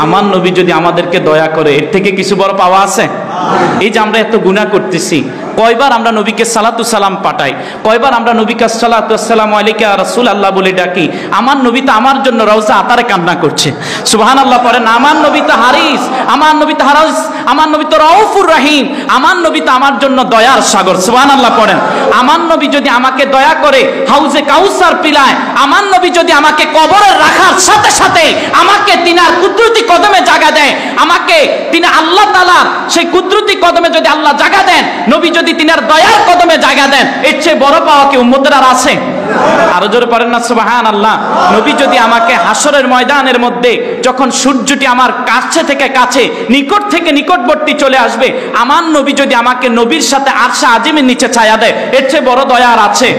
আমার নবী যদি আমাদেরকে দয়া করে, এর থেকে কিছু বড় পাওয়া আছে? এই যে আমরা এত গুনাহ করতেছি, কয়বার আমরা নবীকে সালাতু সালাম পাঠাই, কয়বার আমরা নবীকে সালাতু আসসালামু আলাইকা রাসূলুল্লাহ বলে ডাকি। আমার নবী তো আমার জন্য রওজা আতারে কান্না করছে, সুবহানাল্লাহ পড়েন। আমার নবী তো হারিস, আমার নবী তো হারিস, আমার নবী তো রাউফুর রহিম, আমার নবী তো আমার জন্য দয়ার সাগর, সুবহানাল্লাহ পড়েন। আমার নবী যদি আমাকে দয়া করে হাউজে কাউসার পিলায়, আমার নবী যদি আমাকে কবরে রাখার সাথে সাথে আমাকে তিনার কুদরতি কদমে জায়গা দেয়, আমাকে তিনি আল্লাহ তাআলার সেই কুদরতি কদমে যদি আল্লাহ জায়গা দেন, নবী যদি তিনার দয়ার কদমে জায়গা দেন, এর চেয়ে বড় পাওয়া কি উম্মতের আর আছে? আরো জোরে পড়েন না সুবহানাল্লাহ। নবী যদি আমাকে হাসরের ময়দানের মধ্যে যখন সূর্যটি আমার কাছে থেকে কাছে, নিকট থেকে নিকটবর্তী চলে আসবে, আমার নবী যদি আমাকে নবীর সাথে আরশে আজিমের নিচে ছায়া দেয়, এর চেয়ে বড় দয়া আর আছে?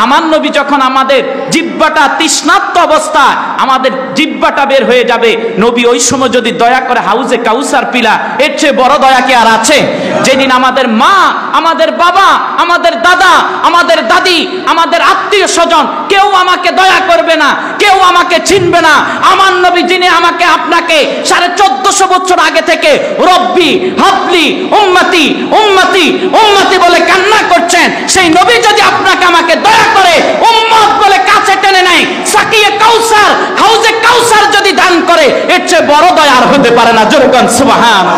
আমার নবী যখন আমাদের জিহ্বাটা তৃষ্ণার্ত অবস্থায় আমাদের জিহ্বাটা বের হয়ে যাবে, নবী ওই সময় যদি দয়া করে হাউজে কাউসার পিলা, এর চেয়ে বড় দয়া কি আর আছে? যেদিন আমাদের মা, আমাদের বাবা, আমাদের দাদা, আমাদের দাদি, আমাদের আত্মীয় স্বজন কেউ আমাকে দয়া করবে না, কেউ আমাকে চিনবে না, আমার নবী যিনি আমাকে আপনাকে 1450 বছর আগে থেকে রব্বি হাবলি উম্মতি উম্মতি উম্মতি বলে কান্না করছেন, সেই নবী যদি আপনাকে আমাকে দয়া করে উম্মত বলে কাছে টেনে নেয়, সাকিয়ে কাউসার হাউজে কাউসার যদি দান করে, এর চেয়ে বড় দয়া আর হতে পারে না। জোরে কোন সুবহানাল্লাহ।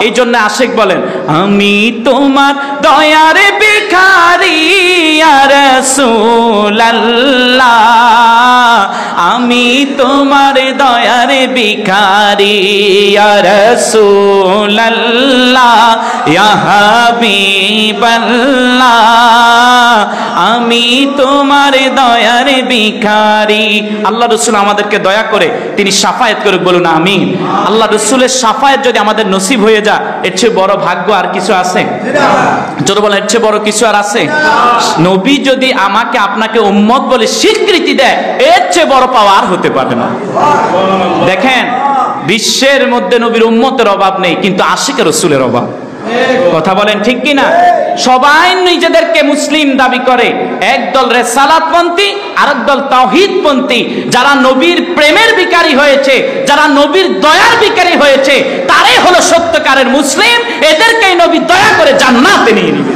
এই জন্য আশিক বলেন, আমি তোমার দয়ার ভিখারি ইয়া রাসূলুল্লাহ, আমি তোমার দয়ার ভিখারি ইয়া রাসূলুল্লাহ, ইয়া হাবিবাল্লাহ, আমি তোমার দয়ার ভিখারি। আল্লাহ রাসূল আমাদেরকে দয়া করে তিনি শাফায়াত করে, বলুন আমিন। আল্লাহ রাসূলের শাফায়াত যদি আমাদের নসিব হয়ে যায়, এর চেয়ে বড় ভাগ্য আর কিছু আছে? জোরে বলেন, এর চেয়ে বড় কিছু আর আছে? নবী যদি আমাকে আপনাকে উম্মত বলে স্বীকৃতি দেয়, এর চেয়ে বড় পাওয়া আর হতে পারে না। দেখেন, বিশ্বের মধ্যে নবীর উম্মতের অভাব নেই, কিন্তু আশিকে রাসূলের অভাব। কথা বলেন ঠিক কিনা? সবাই নিজেদেরকে মুসলিম দাবি করে, একদল রিসালাতপন্থী, আরেক দল তাওহীদপন্থী। যারা নবীর প্রেমের ভিখারি হয়েছে, যারা নবীর দয়ার ভিখারি হয়েছে, তারাই হলো সত্যকারের মুসলিম। এদেরকেই নবী দয়া করে জান্নাতে নিয়ে নিবে।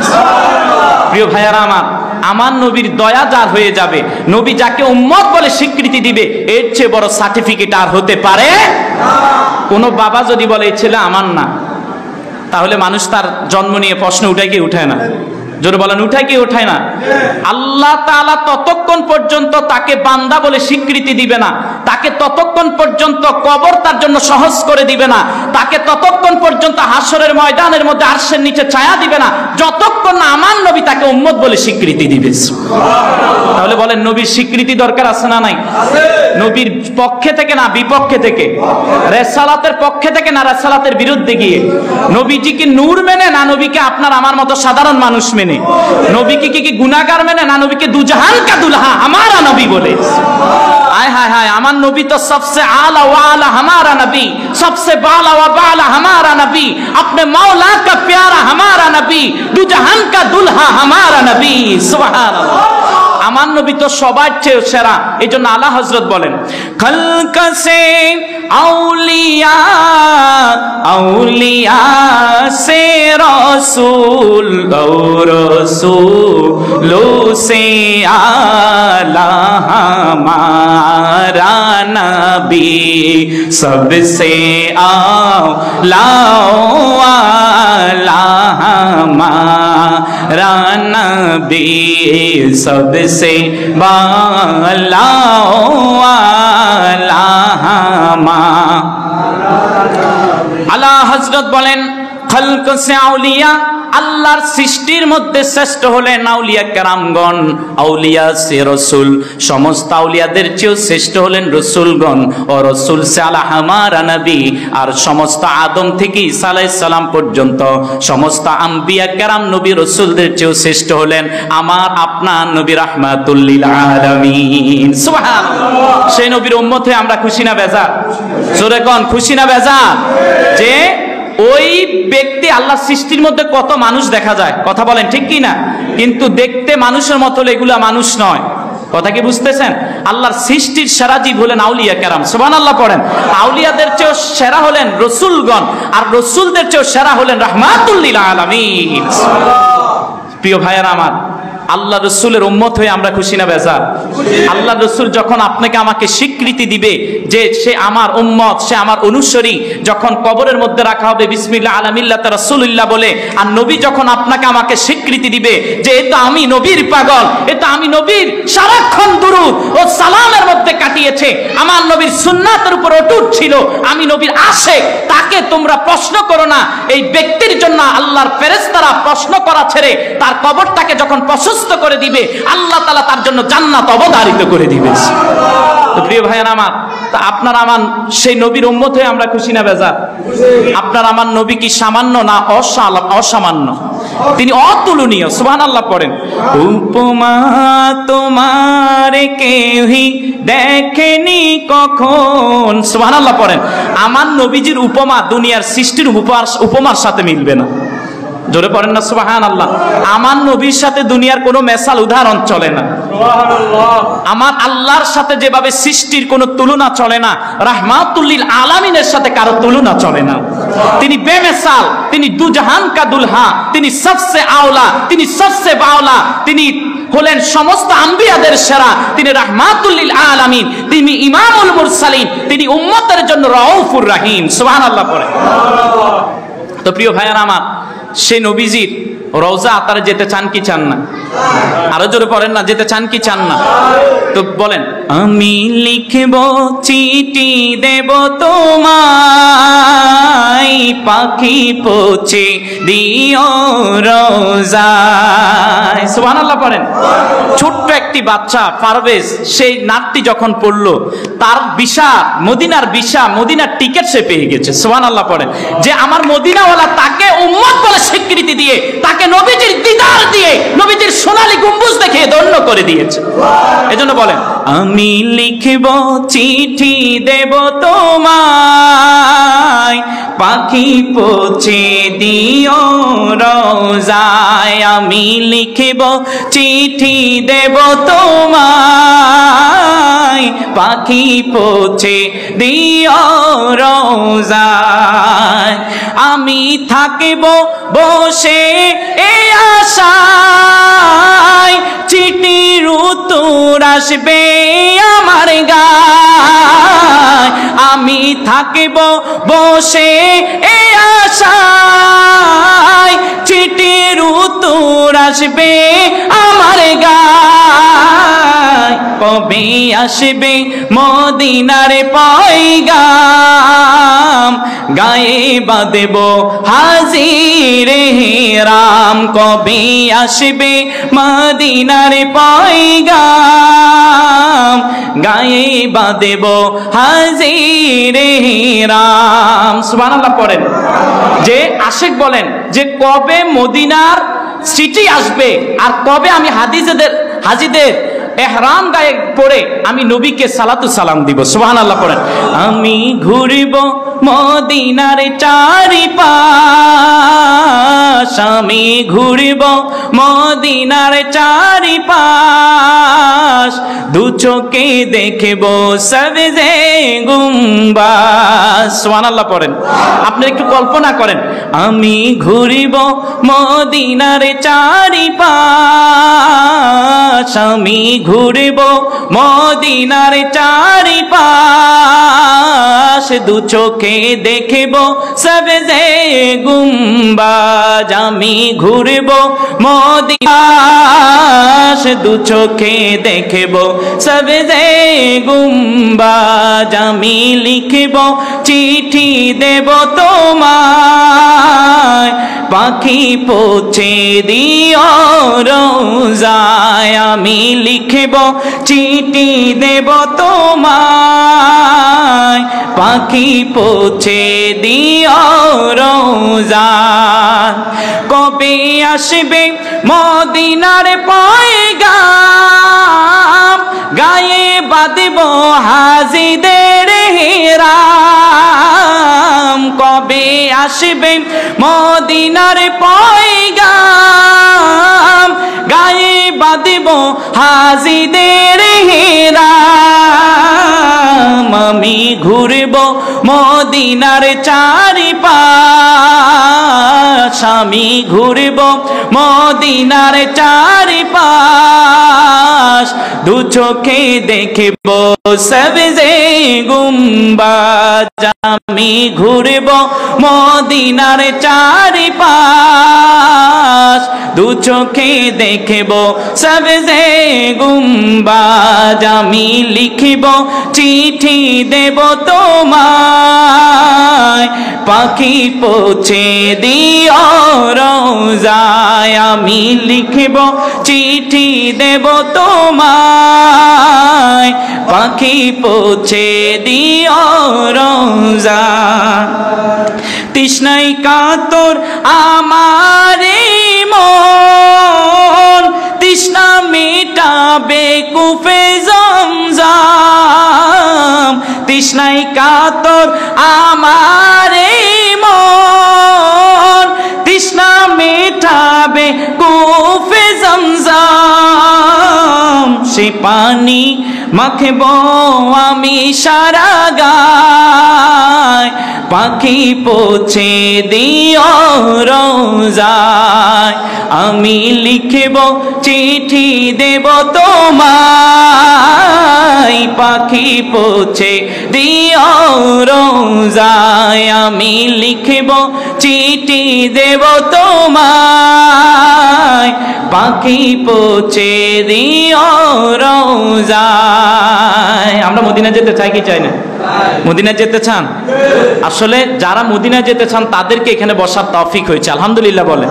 প্রিয় ভাইয়ারা আমার, আমার নবীর দয়া যার হয়ে যাবে, নবী যাকে উম্মত বলে স্বীকৃতি দিবে, এর চেয়ে বড় সার্টিফিকেট আর হতে পারে না। কোন বাবা যদি বলে এই ছেলে আমার না, তাহলে মানুষ তার জন্ম নিয়ে প্রশ্ন উঠায় কি উঠায় না? জোরে বলেন, উঠায় কি উঠায় না? আল্লাহ তাআলা ততক্ষণ পর্যন্ত তাকে বান্দা বলে স্বীকৃতি দিবে না, তাকে ততক্ষণ পর্যন্ত কবর তার জন্য সহজ করে দিবে না, তাকে ততক্ষণ পর্যন্ত হাসরের ময়দানের মধ্যে আরশের নিচে ছায়া দিবে না, যতক্ষণ না আমার নবী তাকে উম্মত বলে স্বীকৃতি দিবে। তাহলে বলেন, নবীর স্বীকৃতি দরকার আছে না নাই? নবীর পক্ষে থেকে না বিপক্ষে থেকে? রিসালাতের পক্ষে থেকে না রিসালাতের বিরুদ্ধে গিয়ে? নবীজি কি নূর মেনে, না নবীকে আপনার আমার মতো সাধারণ মানুষ মেনে? নবীকে কি গুনাহগার মেনে, না নবীকে দুজাহান কা দুলহা হামারা নবী বলে? আয় হায় হায়, আমার নবী তো সবসে আলা ওয়া আলা হামারা নবী, সবসে বালা ওয়া বালা হামারা নবী, अपने मौला का प्यारा हमारा नबी, দুজাহান কা দুলহা হামারা নবী। সুবহানাল্লাহ। আমার নবী তো সবার চেয়ে সেরা। এই জন্য আলা হযরত বলেন, খলক সে আউলিয়া, আউলিয়া সে রসুল, রসুলো সে আলা हमारा नबी, सबसे आला वाला हमारा नबी, सबसे बाला वाला আলা হযরত বলেন, খলক সে আউলিয়া, আল্লাহর সৃষ্টির মধ্যে শ্রেষ্ঠ হলেন আউলিয়া কেরামগণ, আউলিয়া সে রসুল, সমস্ত আউলিয়াদের চেয়েও শ্রেষ্ঠ হলেন রসুলগণ, ও রসুল সে আলা হামারা নবী, আর সমস্ত আদম থেকে ঈসা আলাইহিস সালাম পর্যন্ত সমস্ত আম্বিয়া কেরাম নবী রসুলদের চেয়েও শ্রেষ্ঠ হলেন আমার আপনার নবী রাহমাতুল লিল আলামিন। সুবহানাল্লাহ। সেই নবীর উম্মত হয়ে আমরা খুশি না বেজার? জোরে কোন, খুশি না বেজার? যে ওই ব্যক্তি, আল্লাহ সৃষ্টির মধ্যে কত মানুষ দেখা যায়, কথা বলেন ঠিক কি না? কিন্তু দেখতে মানুষের মতো এগুলা মানুষ নয়। কথা কি বুঝতেছেন? আল্লাহর সৃষ্টির সেরা জীব হলেন আউলিয়া কেরাম, সুবহানাল্লাহ পড়েন। আউলিয়াদের চেয়েও সেরা হলেন রসুলগণ, আর রসুলদের চেয়েও সেরা হলেন রাহমাতুল লিল আলামিন। প্রিয় ভাইয়েরা আমার, আল্লাহ রসুলের উম্মত হয়ে আমরা খুশি না বেজার? আল্লাহ রসুল যখন আপনাকে আমাকে স্বীকৃতি দিবে যে সে আমার উম্মত, সে আমার অনুসারী, যখন কবরের মধ্যে রাখা হবে বিসমিল্লাহ আলা মিল্লাতি রাসূলিল্লাহ বলে, আর নবী যখন আপনাকে আমাকে স্বীকৃতি দিবে যে এটা আমি নবীর পাগল, এটা আমি নবীর সারাক্ষণ দুরূদ ও সালামের মধ্যে কাটিয়েছে, আমার নবীর সুন্নাতের উপর অটুট ছিল, আমি নবীর আশিক, তাকে তোমরা প্রশ্ন করো না। এই ব্যক্তির জন্য আল্লাহর ফেরেশতারা প্রশ্ন করা ছেড়ে তার কবরটাকে যখন প্রশস্ত করে দিবে, আল্লাহ তাআলা তার জন্য জান্নাত অবধারিত করে দিবে। তো প্রিয় ভাইয়েরা আমার, তা আপনার আমার সেই নবীর উম্মত হয়ে আমরা খুশি না বেজার? আপনার আমার নবী কি সামান্য না অসামান্য? তিনি অতুলনীয়, সুবহানাল্লাহ পড়েন। উপমা তোমার কেউই দেখেনি কখন, সুবহানাল্লাহ পড়েন। আমার নবীজির উপমা দুনিয়ার সৃষ্টির উপমার সাথে মিলবে না। জোরে পড়েন না সুবহানাল্লাহ। আমার নবীর সাথে দুনিয়ার কোনো মেসাল উদাহরণ চলে না। আমার আল্লাহর সাথে যেভাবে সৃষ্টির কোনো তুলনা চলে না, রাহমাতুল লিল আলামিনের সাথে কারো তুলনা চলে না। তিনি বেমেসাল, তিনি দুজাহান কা দুলহা, তিনি সবসে আওলা, তিনি সবসে বাওলা, তিনি হলেন সমস্ত আম্বিয়াদের সেরা, তিনি রাহমাতুল লিল আলামিন, তিনি ইমামুল মুরসালিন, তিনি উম্মতের জন্য রাউফুর রহিম, সুবহানাল্লাহ পড়ে। তো প্রিয় ভাইয়েরা আমার, সে নবীজির রওজা আতারে যেতে চান কি চান না? আরো জোরে পড়েন না, যেতে চান কি চান না? তো বলেন, আমি লিখব চিঠি দেব তোমায়, পাখি পৌঁছে দিও রওজায়, সুবহানাল্লাহ পড়েন। ছোট্ট একটি বাচ্চা পারভেজ, সেই নাটটি যখন পড়লো, তার ভিসা, মদিনার ভিসা, মদিনার টিকিট সে পেয়ে গেছে, সুবহানাল্লাহ পড়েন। যে আমার মদিনাওয়ালা তাকে উম্মত বলে স্বীকৃতি দিয়ে, তাকে নবীজির দিদার দিয়ে, নবীজির সোনালী গম্বুজ দেখে ধন্য করে দিয়েছে। এজন্য বলেন, আমি লিখব চিঠি দেব তোমায়, পাখি পৌঁছে দিও রওজায়। আমি লিখব চিঠি দেব তোমায়, পাখি পৌঁছে দিও রওজায়। আমি থাকিব বসে এই আশায়, চিঠির উত্তর আসবে আমার গায়। আমি থাকিব বসে এই আশায়, চিঠির উত্তর আসবে আমার গায়। কবে আসবে মদিনার পয়গাম, গায়ে বাঁধব হাজিরে রাম। কবে আসবে মদিনার পয়গাম, গায়ে বাঁধব হাজিরে রাম, সুবহানাল্লাহ পড়েন। যে আশিক বলেন যে কবে মদিনার চিঠি আসবে, আর কবে আমি হাজিদের এহরাম গায়ে পড়ে আমি নবীকে সালাতু সালাম দিব, সুবহানাল্লাহ পড়েন। আমি ঘুরিব মদিনার চারিপাশ, আমি ঘুরিব মদিনার চারিপাশ, দু চোখে দেখব সবজে গুম্বাজ, সুবহানাল্লাহ পড়েন। আপনি একটু কল্পনা করেন, আমি ঘুরিব মদিনার চারিপাশ, আমি ঘুরিব মদিনার চারিপাশ, দু চোখে দেখব সবজে গুম্বাজ। আমি ঘুরিব মদিনার, দু চোখে দেখব সবজে গুম্বাজ। আমি লিখব চিঠি দেব তোমায়, পাখি পৌঁছে দিও রওজায়। আমি লিখব চিঠি দেব তোমায়, পাখি পৌঁছে দিও রওজায়। কবে আসবে মদিনার পয়গাম, গায়ে বাঁধব হাজিদের রাম। কবে আসবে মদিনার পয়গাম, গায়ে বাঁধব হাজিদের হেরাম আমি ঘুরব মদিনার চারিপাশ আমি ঘুরব মদিনার চারিপাশ দু চোখে দেখব সবজে গুম্বাজ আমি ঘুরব মদিনার চারিপাশ দু চোখে দেখব সবজে গুম্বাজ আমি লিখিব চিঠি দেব তোমায় পাখি পৌঁছে দিও রোজায় আমি লিখিব চিঠি দেব তোমায় পাখি পৌঁছে দিও রোজায় তৃষ্ণাই কাতর আমারে মন তৃষ্ণা মেটাবে কুফে জমজম তৃষ্ণাই কাতর আমারে মন তৃষ্ণা মেটাবে কুফে জমজম সে পানি মাখব আমি সারা গায় পাখি পৌঁছে দিও রোজায় আমি লিখব চিঠি দেব তোমায় পাখি পৌঁছে দিও রোজায় আমি লিখব চিঠি দেব তোমায় পাখি পৌঁছে দিও রোজায় আমরা মদিনা যেতে চাই কি চাই না মদিনা যেতে চান আসলে যারা মদিনা যেতে চান তাদেরকে এখানে বসার তৌফিক হয়েছে আলহামদুলিল্লাহ বলে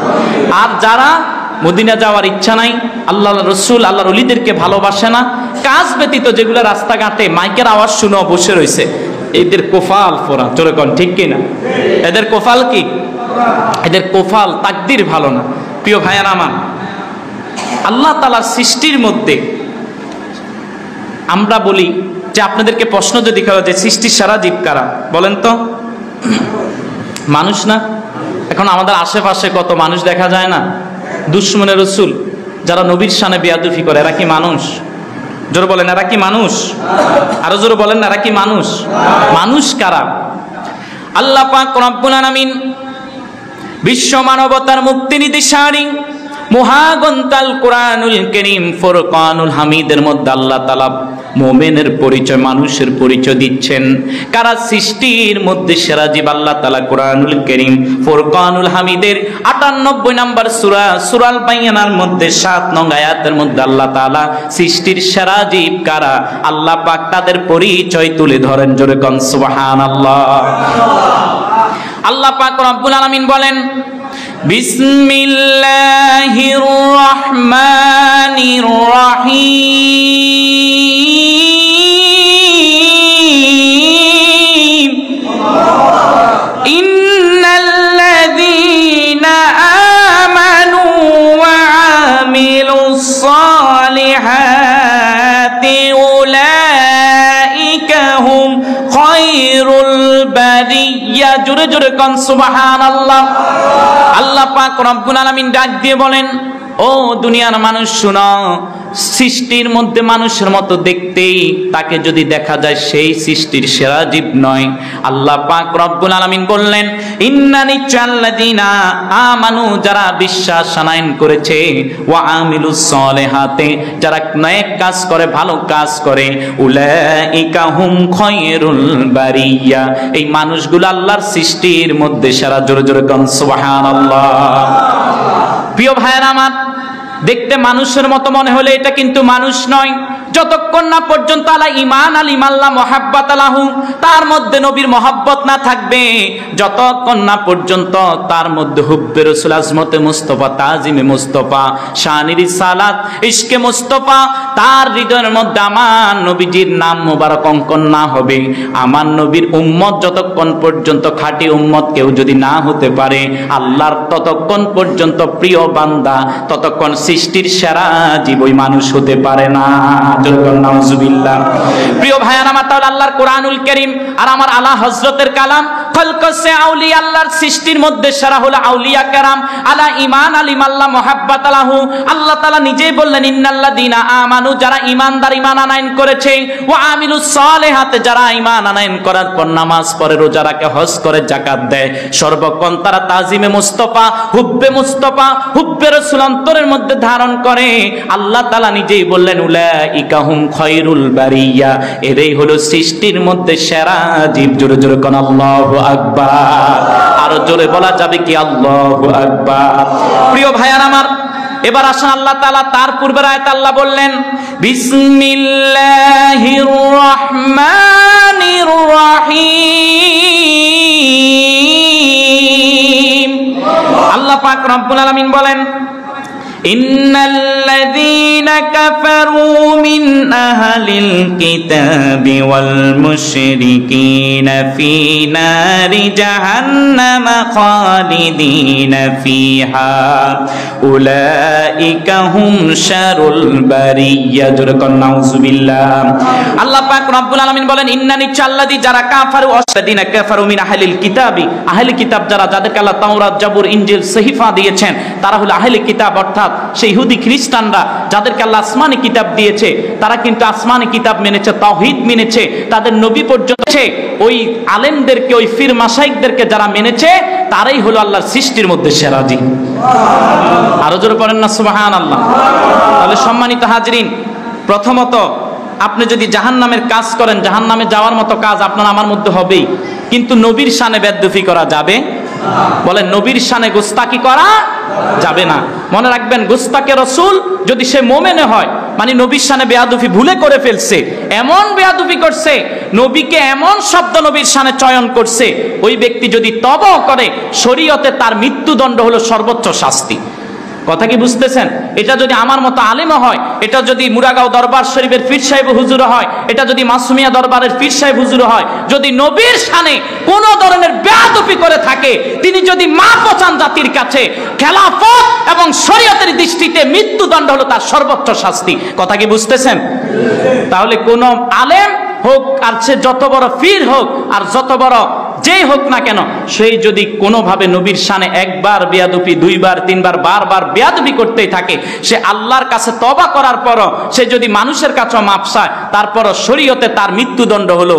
আর যারা মদিনা যাওয়ার ইচ্ছা নাই আল্লাহর রাসূল আল্লাহর ওলিদেরকে ভালোবাসে না কাজ ব্যতীত যেগুলো রাস্তাঘাটে মাইকের আওয়াজ শুনে বসে রয়েছে এদের কোফাল ফোরা জোরে কোন ঠিক কি না এদের কোফাল কি এদের কোফাল তাকদীর ভালো না প্রিয় ভাইয়েরা আমার আল্লাহ তাআলার সৃষ্টির মধ্যে আমরা বলি যে আপনাদেরকে প্রশ্ন যদি করা যে সৃষ্টির সারা জীব কারা বলেন তো মানুষ না এখন আমাদের আশেপাশে কত মানুষ দেখা যায় না দুশমনে রাসূল যারা নবীর শানে বেয়াদবি করে এরা কি মানুষ জোরে বলেন এরা কি মানুষ আরো জোরে বলেন এরা কি মানুষ মানুষ কারা আল্লাহ পাক রব্বুল আলামিন বিশ্ব মানবতার মুক্তি নির্দেশারী মহাগ্রন্থাল কোরআনুল কারীম ফুরকানুল হামিদের মধ্যে আল্লাহ তাআলা মুমিনের পরিচয় মানুষের পরিচয় দিচ্ছেন কারা সৃষ্টির মধ্যে সেরা জীব আল্লাহ তাআলা কোরআনুল কারীম ফুরকানুল হামিদের ৯৮ নম্বর সূরা সূরাল বাইয়ানার মধ্যে ৭ নং আয়াতের মধ্যে আল্লাহ তাআলা সৃষ্টির সেরা জীব কারা আল্লাহ পাক তাদের পরিচয় তুলে ধরেন জোরে কোন সুবহানাল্লাহ আল্লাহ পাক রব্বুল আলামিন বলেন বিসমিল্লাহির রহমানির রহিম ইন্নাল্লাযীনা আমানু ওয়া আমিলুস সালিহাতি উলাইকা হুম খায়রুল বারিয়া জোরে জোরে কোন সুবহানাল্লাহ আল্লাহ পাক রব্বুল আলামিন ডাক দিয়ে বলেন ও দুনিয়ার মানুষ শুনো সৃষ্টির মধ্যে মানুষের মতো দেখতেই তাকে যদি দেখা যায় সেই সৃষ্টির সেরা জীব নয় আল্লাহ পাক রব্বুল আলামিন বললেন ইন্নানি চাল্লাযিনা আমানু যারা বিশ্বাস আনয়ন করেছে ওয়া আমিলুস সালিহাতে যারা নেক কাজ করে ভালো কাজ করে উলাইকা হুম খায়রুল বারিয়া এই মানুষগুলো আল্লাহর সৃষ্টির মধ্যে সেরা জোরে জোরে কোন সুবহানাল্লাহ প্রিয় ভাইরা আমার দেখতে মানুষের মতো মনে হলে এটা কিন্তু মানুষ নয় যতক্ষণ না পর্যন্ত আলা ঈমান আল ইমাল্লাহ মুহাব্বাত আলাহু তার মধ্যে নবীর মহব্বত না থাকবে যতক্ষণ না পর্যন্ত তার মধ্যে হুব্বে রাসূল আজমতে মুস্তাফা তাজিমে মুস্তাফা শানি রিসালাত ইশকে মুস্তাফা তার হৃদয়ের মধ্যে আমার নবীজির নাম মোবারক অঙ্কন না হবে আমার নবীর উম্মত যতক্ষণ পর্যন্ত খাঁটি উম্মত কেউ যদি না হতে পারে আল্লাহর ততক্ষণ পর্যন্ত প্রিয় বান্দা ততক্ষণ সৃষ্টির সেরা জীব ওই মানুষ হতে পারে না প্রিয় ভাইয়ান আমার তাহলে আল্লাহর কোরআনুল কারীম আর আমার আলা হযরতের কালাম খালক সে আউলিয়া আল্লাহর সৃষ্টির মধ্যে সেরা হলো আউলিয়া কেরাম আলা ঈমান আলিম আল্লাহ মুহাব্বাত লাহু। আল্লাহ তাআলা নিজেই বললেন ইন্নাল্লাযীনা আমানু, যারা ঈমানদার, ঈমান আনয়ন করেছে, ওয়া আমিলুস সালিহাত, যারা ঈমান আনয়ন করার পর নামাজ পড়ে, রোজা রাখে, হজ করে, যাকাত দেয়, সর্বক্ষণ তারা তাজিমে মুস্তাফা, হুব্বে মুস্তাফা, হুব্বে রাসূল অন্তরের মধ্যে ধারণ করে। আল্লাহ তাআলা নিজেই বললেন উলাইকা হুম খায়রুল বারিয়া, এরাই হলো সৃষ্টির মধ্যে সেরা জীব। জোরে জোরে কোন আল্লাহু আকবার। আরো জোরে বলা যাবে কি আল্লাহু আকবার। প্রিয় ভাইয়ার আমার, এবার আসেন আল্লাহ তাআলা তার পূর্বের আয়াতে আল্লাহ বললেন বিসমিল্লাহির রহমানির রহিম। আল্লাহ পাক রব্বুল আলামিন বলেন ইন্নাল্লাযীনা কাফারু মিন আহলিল কিতাবি ওয়াল মুশরিকিনা ফী নারি জাহান্নাম খালিদিনা ফীহা উলাইকা হুম শারুল বারিয়া। জোরে কোন নাউযুবিল্লাহ। আল্লাহ পাক রব্বুল আলামিন বলেন ইন্না নিচাল্লাযী, যারা কাফারু আশাদিনা কাফারু মিন আহলিল কিতাবি, আহলি কিতাব যারা, যাদেরকে আল্লাহ তাওরাত, জাবুর, ইনজিল, সহিফা দিয়েছেন, তারা হলো আহলি কিতাব, অর্থাৎ সেই ইহুদি খ্রিস্টানরা যাদেরকে আল্লাহ আসমানি কিতাব দিয়েছে, তারা কিন্তু আসমানি কিতাব মেনেছে, তাওহীদ মেনেছে, তাদের নবী পর্যন্ত ওই আলেমদেরকে, ওই ফির মাশাইখদেরকে যারা মেনেছে, তারাই হলো আল্লাহর সৃষ্টির মধ্যে সেরা জীব। আরো জোরে পড়েন না সুবহানাল্লাহ। তাহলে সম্মানিত হাজরিন, প্রথমত আপনি যদি জাহান্নামের কাজ করেন, জাহান্নামে যাওয়ার মতো কাজ আপনার আমার মধ্যে হবেই, কিন্তু নবীর শানে বেয়াদবি করা যাবে? বলেন, নবীর শানে গোস্তাকি করা যাবে না। মনে রাখবেন, গোস্তাকে রসুল যদি সে মোমেনে হয়, মানে নবীর শানে বেয়াদবি ভুলে করে ফেলছে, এমন বেয়াদবি করছে, নবীকে এমন শব্দ নবীর শানে চয়ন করছে, ওই ব্যক্তি যদি তওবা করে, শরীয়তে তার মৃত্যুদণ্ড হলো সর্বোচ্চ শাস্তি। কথা কি বুঝতেছেন? এটা যদি আমার মতো আলেমও হয়, এটা যদি মুরাগাঁও দরবার শরীফের পীর সাহেব হুজুর হয়, এটা যদি মাসুমিয়া দরবারের পীর সাহেব হুজুর হয়, যদি নবীর শানে কোন ধরনের বেয়াদবি করে থাকে, তিনি যদি মাপ চান জাতির কাছে, খেলাফত এবং শরীয়তের দৃষ্টিতে মৃত্যুদণ্ড হলো তার সর্বোচ্চ শাস্তি। কথা কি বুঝতেছেন? তাহলে কোন আলেম হোক, আর সে যত বড় পীর হোক, আর যত বড় যেই হোক না কেন, সেই যদি কোনোভাবে নবীর শানে একবার বেয়াদবি, দুইবার, তিনবার, বারবার বেয়াদবি করতেই থাকে, সে আল্লাহর কাছে তওবা করার পরও, সে যদি মানুষের কাছে মাপ চায়, তারপরও শরীয়তে তার মৃত্যুদণ্ড হলো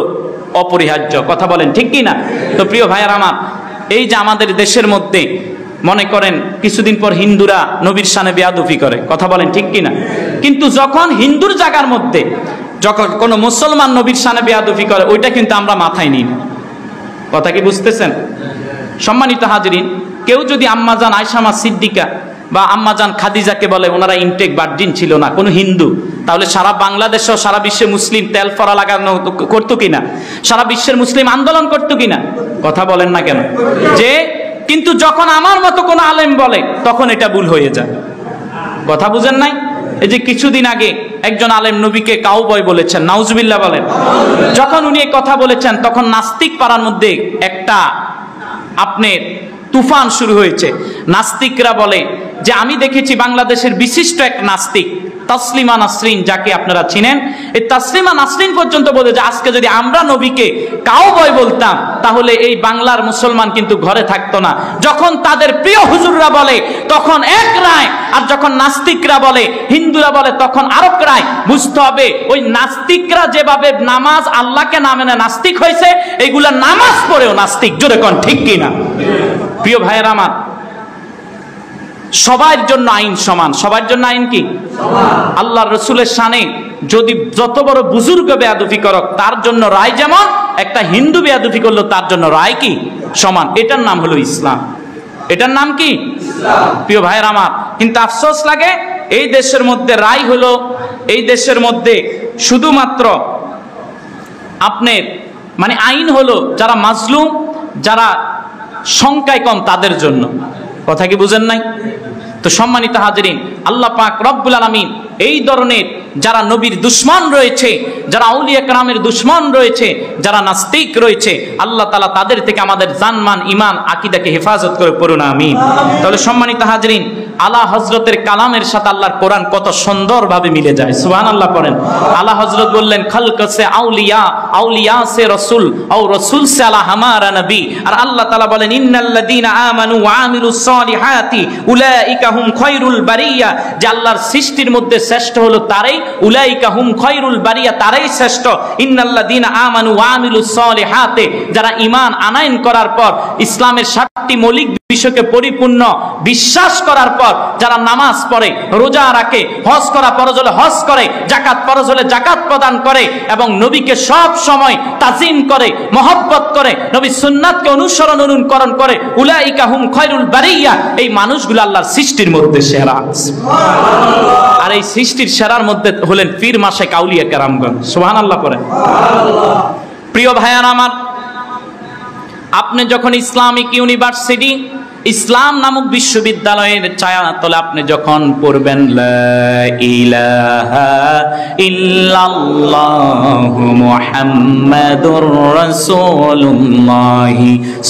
অপরিহার্য। কথা বলেন ঠিক কি না? তো প্রিয় ভাইয়ার আমার, এই যে আমাদের দেশের মধ্যে মনে করেন কিছুদিন পর হিন্দুরা নবীর শানে বেয়াদবি করে, কথা বলেন ঠিক কি না? কিন্তু যখন হিন্দুর জায়গার মধ্যে যখন কোনো মুসলমান নবীর শানে বেয়াদবি করে, ওইটা কিন্তু আমরা মাথায় নিই না। কথা কি বুঝতেছেন? সম্মানিত হাজরিন, কেউ যদি আম্মাজান আয়েশা মা সিদ্দিকা বা আম্মাজান খাদিজাকে বলে ওনারা ইনটেক ভার্জিন ছিল না, কোনো হিন্দু, তাহলে সারা বাংলাদেশে, সারা বিশ্বে মুসলিম তেল ফরা লাগানো করতো কিনা? সারা বিশ্বের মুসলিম আন্দোলন করতো কিনা? কথা বলেন না কেন? যে কিন্তু যখন আমার মতো কোনো আলেম বলে, তখন এটা ভুল হয়ে যায়। কথা বুঝেন নাই? এই যে কিছুদিন আগে একজন আলেম নবীকে কাউবয় বলেছেন, নাউজুবিল্লাহ বলেন। যখন উনি এই কথা বলেছেন, তখন নাস্তিক পাড়ার মধ্যে একটা আপনার তুফান শুরু হয়েছে। নাস্তিকরা বলে যে আমি দেখেছি বাংলাদেশের বিশিষ্ট এক নাস্তিক তাসলিমা নাসরিন, যাকে আপনারা চিনেন, এই তাসলিমা নাসরিন পর্যন্ত বলে যে আজকে যদি আমরা নবীকে কাউবয় বলতাম, তাহলে এই বাংলার মুসলমান কিন্তু ঘরে থাকতো না। যখন তাদের প্রিয় হুজুররা বলে তখন এক রায়, আর যখন নাস্তিকরা বলে, হিন্দুরা বলে, তখন আরেক রায়। বুঝতে হবে, ওই নাস্তিকরা যেভাবে নামাজ আল্লাহকে না মেনে নাস্তিক হয়েছে, এইগুলা নামাজ পড়েও নাস্তিক। জোরে কোন ঠিক কিনা? প্রিয় ভাইয়ের আমার, সবার জন্য আইন সমান। সবার জন্য আইন কি? আল্লাহ রসুলের শানে যদি যত বড় বুজুর্গ বেয়াদবি করক, তার জন্য রায় যেমন, একটা হিন্দু বেয়াদবি করলো তার জন্য রায় কি? সমান। এটার নাম হলো ইসলাম। এটার নাম কি? প্রিয় ভাইয়ের আমার, কিন্তু আফসোস লাগে, এই দেশের মধ্যে রায় হলো, এই দেশের মধ্যে শুধুমাত্র আপনার মানে আইন হলো যারা মাজলুম, যারা সংখ্যায় কম, তাদের জন্য। কথা কি বুঝেন নাই? তো সম্মানিত হাজরিন, আল্লাহ পাক রব্বুল আলামিন এই ধরনের যারা নবীর দুশমন রয়েছে, যারা আউলিয়া কেরামের দুশমন রয়েছে, যারা নাস্তিক রয়েছে, আল্লাহ তাআলা তাদের থেকে আমাদের জানমান, ঈমান, আকীদাকে হেফাজত করে পড়ুন আমিন। তাহলে সম্মানিত হাজরিন, আলা হযরতের কালামের সাথে আল্লাহর কোরআন কত সুন্দরভাবে মিলে যায়, সুবহানাল্লাহ পড়েন। আলা হযরত বললেন খালক সে আউলিয়া, আউলিয়া সে রাসূল, আর রাসূল সে আলা হামারা নবী। আর আল্লাহ তাআলা বলেন ইন্নাল্লাযীনা আমানু ওয়া আমিলুস সালিহাতি উলাইকা হুম খায়রুল বারিয়া, যে আল্লাহর সৃষ্টির মধ্যে শ্রেষ্ঠ হলো তারাই, উলাইকা হুম খায়রুল বারিয়া, তারাই শ্রেষ্ঠ। ইন্নাল্লাযীনা আমানু ওয়া আমিলুস সালিহাতি, যারা ঈমান আনয়ন করার পর ইসলামের 7টি মৌলিক বিষয়কে পরিপূর্ণ বিশ্বাস করার পর যারা নামাজ পড়ে, রোজা রাখে, হজ করা ফরজ হলে হজ করে, যাকাত ফরজ হলে যাকাত প্রদান করে এবং নবীকে সব সময় তাজিম করে, মহব্বত করে, নবীর সুন্নাতকে অনুকরণ করে, উলাইকা হুম খায়রুল বারিয়া, এই মানুষগুলো আল্লাহর সৃষ্টির মধ্যে সেরা। সুবহানাল্লাহ। আর এই সৃষ্টির সেরার মধ্যে হলেন পীর মাশায়েখ আউলিয়া কেরামগণ, সুবহানাল্লাহ পড়েন। প্রিয় ভাইয়ারা আমার, আপনি যখন ইসলামিক ইউনিভার্সিটি, ইসলাম নামক বিশ্ববিদ্যালয়ের ছায়াতলে আপনি যখন পড়বেন লা ইলাহা ইল্লাল্লাহু মুহাম্মাদুর রাসূলুল্লাহ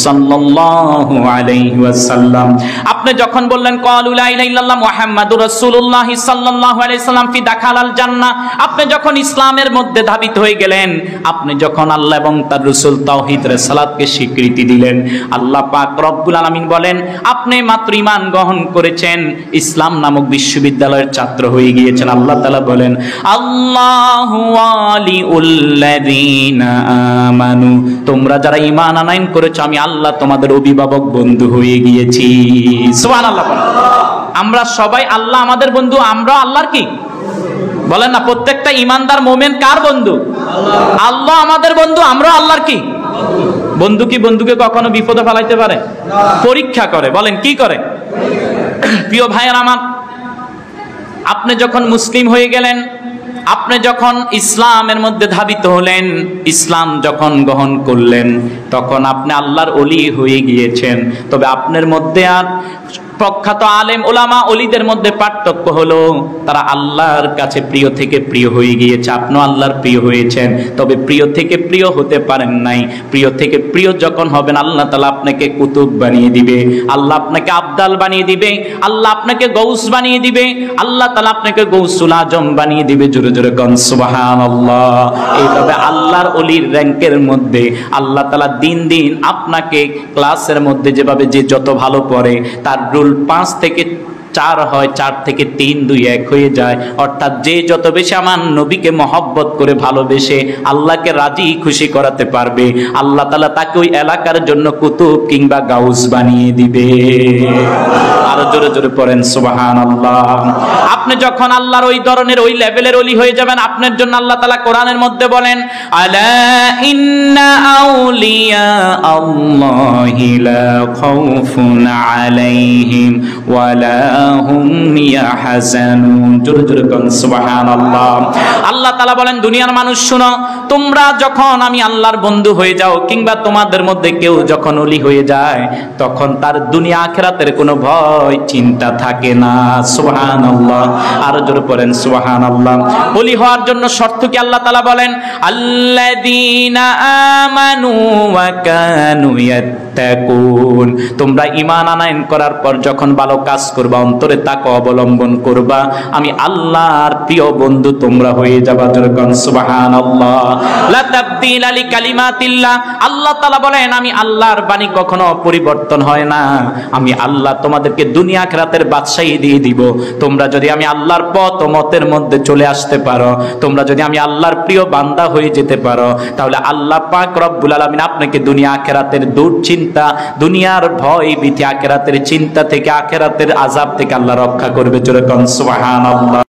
সাল্লাল্লাহু আলাইহি ওয়াসাল্লাম, আপনি যখন বললেন ক্বালু লা ইলাহা ইল্লাল্লাহ মুহাম্মাদুর রাসূলুল্লাহ সাল্লাল্লাহু আলাইহি ওয়াসাল্লাম ফি দাখালাল জান্নাহ, আপনি যখন ইসলামের মধ্যে ধাবিত হয়ে গেলেন, আপনি যখন আল্লাহ এবং তার রাসূল তাওহীদ রিসালাতকে স্বীকৃতি দিলেন, আল্লাহ পাক রব্বুল আলামিন বলেন আপনি মাত্র ঈমান গ্রহণ করেছেন, ইসলাম নামক বিশ্ববিদ্যালয়ের ছাত্র হয়ে গিয়েছেন। আল্লাহ তাআলা বলেন আল্লাহু ওয়ালিউল্লাযীনা আমানু, তোমরা যারা ঈমান আনয়ন করেছো আমি আল্লাহ তোমাদের অভিভাবক বন্ধু হয়ে গিয়েছি। সুবহানাল্লাহ। আমরা সবাই আল্লাহ আমাদের বন্ধু, আমরা আল্লাহর কি বলেন না? প্রত্যেকটা ঈমানদার মুমিন কার বন্ধু? আল্লাহ আমাদের বন্ধু, আমরা আল্লাহর কি বন্ধু। কি বন্ধুকে কখনো বিপদে ফেলাইতে পারে? পরীক্ষা করে। বলেন কি করে? প্রিয় ভাইয়ের আমার, আপনি যখন মুসলিম হয়ে গেলেন, আপনি যখন ইসলামের মধ্যে ধাবিত হলেন, ইসলাম যখন গ্রহণ করলেন, তখন আপনি আল্লাহর ওলি হয়ে গিয়েছেন। তবে আপনার মধ্যে আর প্রখ্যাত আলেম ওলামা ওলিদের মধ্যে পার্থক্য হলো তারা আল্লাহর কাছে প্রিয় থেকে প্রিয় হয়ে গিয়েছে, আপনিও আল্লাহর প্রিয় হয়েছেন। তবে প্রিয় থেকে প্রিয় হতে পারেন নাই। প্রিয় থেকে প্রিয় যখন হবেন, আল্লাহ তাআলা আপনাকে কুতুব বানিয়ে দিবে, আল্লাহ আপনাকে আবদাল বানিয়ে দিবে, আল্লাহ আপনাকে গৌস বানিয়ে দিবে, আল্লাহ তাআলা আপনাকে গৌসুল আজম বানিয়ে দিবে। জোরে জোরে কোন সুবহানাল্লাহ। এইভাবে আল্লাহর ওলির র্যাঙ্কের মধ্যে আল্লাহ তাআলা দিন দিন আপনাকে ক্লাসের মধ্যে যেভাবে যে যত ভালো পড়ে তার রুল 5 থেকে 4 হয়, 4 থেকে 3, 2, 1 হয়ে যায়। অর্থাৎ যে যত বেশি আমার নবীকে মহব্বত করে ভালোবেসে আল্লাহকে রাজি খুশি করাতে পারবে, আল্লাহ তাআলা তাকে ওই এলাকার জন্য কুতুব কিংবা গাউস বানিয়ে দিবে। আরো জোরে জোরে পড়েন সুবহানাল্লাহ। আপনি যখন আল্লাহর ওই ধরনের ওই লেভেলের ওলি হয়ে যাবেন, আপনার জন্য আল্লাহ তাআলা কোরআনের মধ্যে বলেন আলা ইন্না আউলিয়া আল্লাহি লা খাউফুন আলাইহিম ওয়ালা হুম ইয়াহজানুন। জোরে জোরে কোন সুবহানাল্লাহ। আল্লাহ তাআলা বলেন দুনিয়ার মানুষ শুনো, তোমরা যখন আমি আল্লাহর বন্ধু হয়ে যাও কিংবা তোমাদের মধ্যে কেউ যখন ওলি হয়ে যায়, তখন তার দুনিয়া আখিরাতের কোনো ভয় চিন্তা থাকে না। সুবহানাল্লাহ। আর জোরে পড়েন সুবহানাল্লাহ। ওলি হওয়ার জন্য শর্ত কি? আল্লাহ তাআলা বলেন আল্লাযীনা আমানু ওয়া কানু ইয়াত্তাকুন, তোমরা ঈমান আনয়ন করার পর যখন ভালো কাজ করবা, অন্তরে তাকওয়া অবলম্বন করবা, আমি আল্লাহর প্রিয় বন্ধু তোমরা হয়ে যাবা। জোরে কোন সুবহানাল্লাহ। লা তাবদীলা লিকালিমাতিল্লাহ। আল্লাহ তাআলা বলেন আমি আল্লাহর বাণী কখনো পরিবর্তন হয় না। আমি আল্লাহ তোমাদেরকে দুনিয়া আখিরাতের বাদশাহী দিয়ে দিব। তোমরা যদি আমি আল্লাহর পথ ও মতের মধ্যে চলে আসতে পারো, তোমরা যদি আমি আল্লাহর প্রিয় বান্দা হয়ে যেতে পারো, তাহলে আল্লাহ পাক রব্বুল আলামিন আপনাকে দুনিয়া আখিরাতের দুশ্চিন্তা, দুনিয়ার ভয় ভীতি, আখিরাতের চিন্তা থেকে, আখিরাতের আযাব থেকে আল্লাহ রক্ষা করবে। জোরে কোন সুবহানাল্লাহ।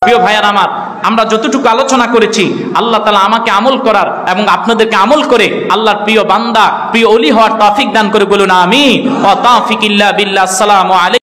প্রিয় ভাইয়ার আমার, আমরা যতটুকু আলোচনা করেছি, আল্লাহ তাআলা আমাকে আমল করার এবং আপনাদেরকে আমল করে আল্লাহর প্রিয় বান্দা, প্রিয় ওলি হওয়ার তৌফিক দান করে। বলুন আমিন। ওয়া তাওফিক ইল্লা বিল্লাহ। আসসালামু আলাইকুম।